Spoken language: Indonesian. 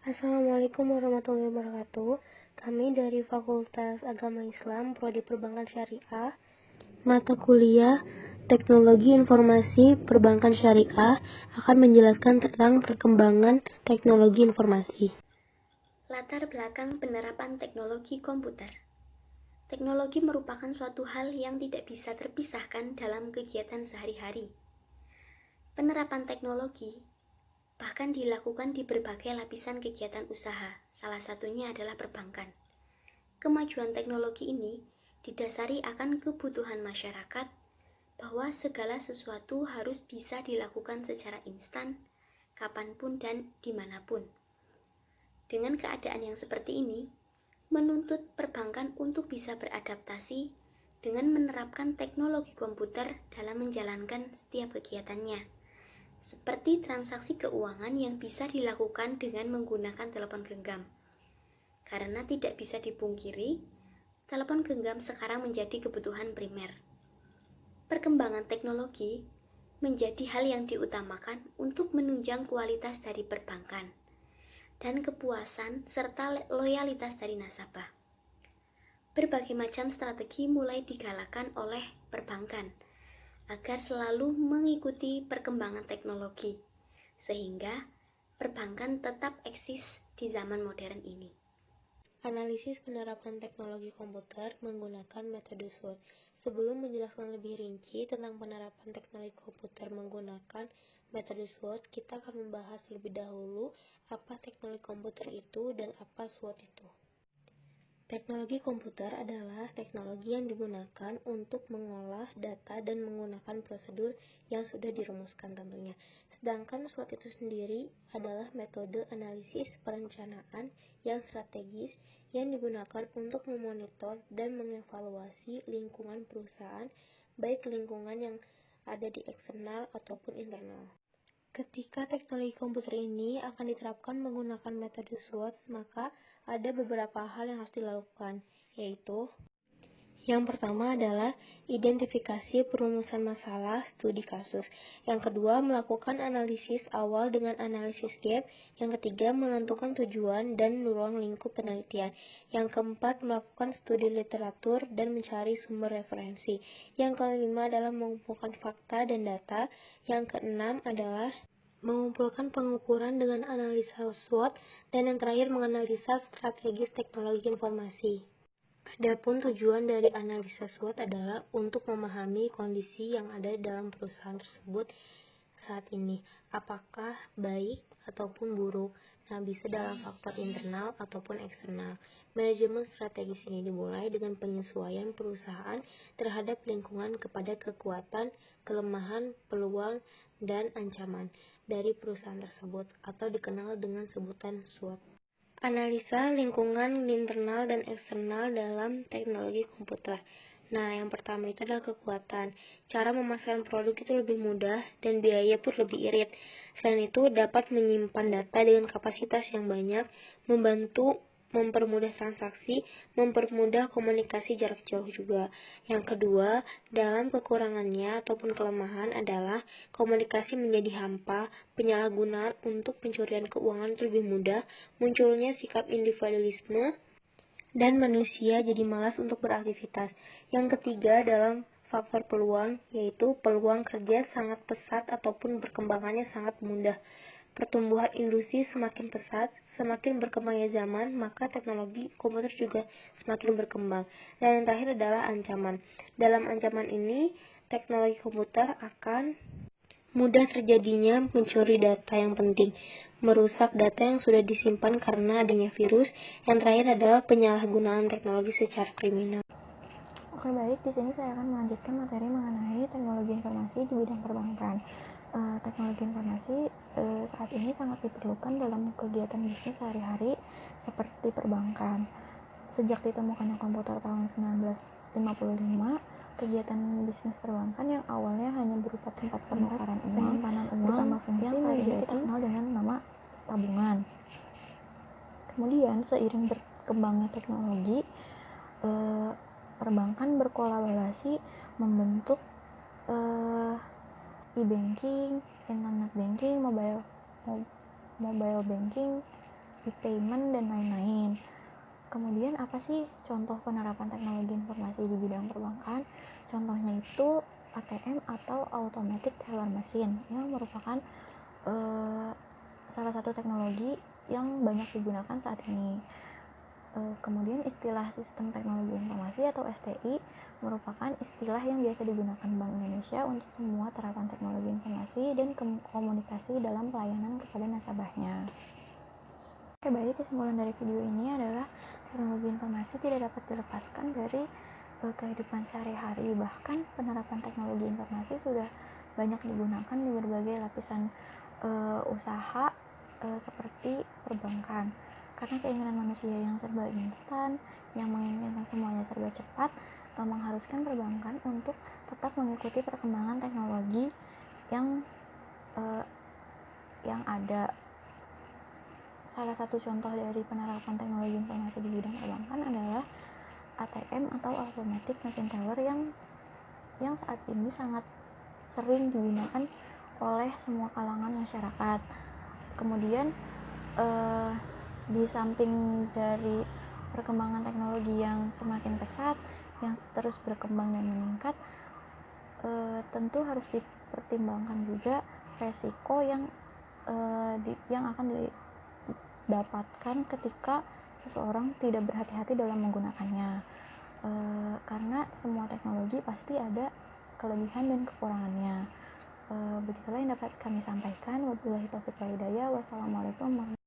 Assalamualaikum warahmatullahi wabarakatuh. Kami dari Fakultas Agama Islam, Prodi Perbankan Syariah, mata kuliah Teknologi Informasi Perbankan Syariah akan menjelaskan tentang perkembangan teknologi informasi. Latar belakang penerapan teknologi komputer. Teknologi merupakan suatu hal yang tidak bisa terpisahkan dalam kegiatan sehari-hari. Penerapan teknologi bahkan dilakukan di berbagai lapisan kegiatan usaha, salah satunya adalah perbankan. Kemajuan teknologi ini didasari akan kebutuhan masyarakat bahwa segala sesuatu harus bisa dilakukan secara instan, kapanpun dan dimanapun. Dengan keadaan yang seperti ini, menuntut perbankan untuk bisa beradaptasi dengan menerapkan teknologi komputer dalam menjalankan setiap kegiatannya, seperti transaksi keuangan yang bisa dilakukan dengan menggunakan telepon genggam. Karena tidak bisa dipungkiri, telepon genggam sekarang menjadi kebutuhan primer. Perkembangan teknologi menjadi hal yang diutamakan untuk menunjang kualitas dari perbankan dan kepuasan serta loyalitas dari nasabah. Berbagai macam strategi mulai digalakan oleh perbankan agar selalu mengikuti perkembangan teknologi, sehingga perbankan tetap eksis di zaman modern ini. Analisis penerapan teknologi komputer menggunakan metode SWOT. Sebelum menjelaskan lebih rinci tentang penerapan teknologi komputer menggunakan metode SWOT, kita akan membahas lebih dahulu apa teknologi komputer itu dan apa SWOT itu. Teknologi komputer adalah teknologi yang digunakan untuk mengolah data dan menggunakan prosedur yang sudah dirumuskan tentunya. Sedangkan SWOT itu sendiri adalah metode analisis perencanaan yang strategis yang digunakan untuk memonitor dan mengevaluasi lingkungan perusahaan, baik lingkungan yang ada di eksternal ataupun internal. Ketika teknologi komputer ini akan diterapkan menggunakan metode SWOT, maka ada beberapa hal yang harus dilakukan, yaitu yang pertama adalah identifikasi perumusan masalah studi kasus. Yang kedua, melakukan analisis awal dengan analisis gap. Yang ketiga, menentukan tujuan dan ruang lingkup penelitian. Yang keempat, melakukan studi literatur dan mencari sumber referensi. Yang kelima adalah mengumpulkan fakta dan data. Yang keenam adalah mengumpulkan pengukuran dengan analisa SWOT, dan yang terakhir menganalisa strategis teknologi informasi. Adapun tujuan dari analisa SWOT adalah untuk memahami kondisi yang ada dalam perusahaan tersebut saat ini, apakah baik ataupun buruk. Nah, bisa dalam faktor internal ataupun eksternal. Manajemen strategis ini dimulai dengan penyesuaian perusahaan terhadap lingkungan kepada kekuatan, kelemahan, peluang, dan ancaman dari perusahaan tersebut, atau dikenal dengan sebutan SWOT. Analisa lingkungan internal dan eksternal dalam teknologi komputer. Nah, yang pertama itu adalah kekuatan. Cara memasarkan produk itu lebih mudah dan biaya pun lebih irit. Selain itu, dapat menyimpan data dengan kapasitas yang banyak, membantu mempermudah transaksi, mempermudah komunikasi jarak jauh juga. Yang kedua, dalam kekurangannya ataupun kelemahan adalah komunikasi menjadi hampa, penyalahgunaan untuk pencurian keuangan itu lebih mudah, munculnya sikap individualisme, dan manusia jadi malas untuk beraktivitas. Yang ketiga, dalam faktor peluang, yaitu peluang kerja sangat pesat ataupun berkembangannya sangat mudah. Pertumbuhan industri semakin pesat, semakin berkembangnya zaman, maka teknologi komputer juga semakin berkembang. Dan yang terakhir adalah ancaman. Dalam ancaman ini, teknologi komputer akan mudah terjadinya mencuri data yang penting, merusak data yang sudah disimpan karena adanya virus. Yang terakhir adalah penyalahgunaan teknologi secara kriminal. Oke, baik, di sini saya akan melanjutkan materi mengenai teknologi informasi di bidang perbankan. Teknologi informasi saat ini sangat diperlukan dalam kegiatan bisnis sehari-hari seperti perbankan. Sejak ditemukannya komputer tahun 1955, kegiatan bisnis perbankan yang awalnya hanya berupa tempat penukaran uang, penyimpanan uang, ditambah fungsi yang saat ini kita kenal dengan nama tabungan. Kemudian seiring berkembangnya teknologi, perbankan berkolaborasi membentuk e-banking, internet banking, mobile banking, e-payment, dan lain-lain. Kemudian apa sih contoh penerapan teknologi informasi di bidang perbankan? Contohnya itu ATM atau Automatic Teller Machine yang merupakan salah satu teknologi yang banyak digunakan saat ini. Kemudian istilah Sistem Teknologi Informasi atau STI merupakan istilah yang biasa digunakan Bank Indonesia untuk semua terapan teknologi informasi dan komunikasi dalam pelayanan kepada nasabahnya. Oke, baik, kesimpulan dari video ini adalah teknologi informasi tidak dapat dilepaskan dari kehidupan sehari-hari. Bahkan penerapan teknologi informasi sudah banyak digunakan di berbagai lapisan usaha seperti perbankan. Karena keinginan manusia yang serba instan, yang menginginkan semuanya serba cepat, mengharuskan perbankan untuk tetap mengikuti perkembangan teknologi yang ada. Salah satu contoh dari penerapan teknologi informasi di bidang perbankan adalah ATM atau Automatic Machine Teller yang saat ini sangat sering digunakan oleh semua kalangan masyarakat. Kemudian di samping dari perkembangan teknologi yang semakin pesat, yang terus berkembang dan meningkat, tentu harus dipertimbangkan juga resiko yang akan didapatkan ketika seseorang tidak berhati-hati dalam menggunakannya. Karena semua teknologi pasti ada kelebihan dan kekurangannya. Begitulah yang dapat kami sampaikan. Wabillahi taufiq wal hidayah. Wassalamualaikum warahmatullahi wabarakatuh.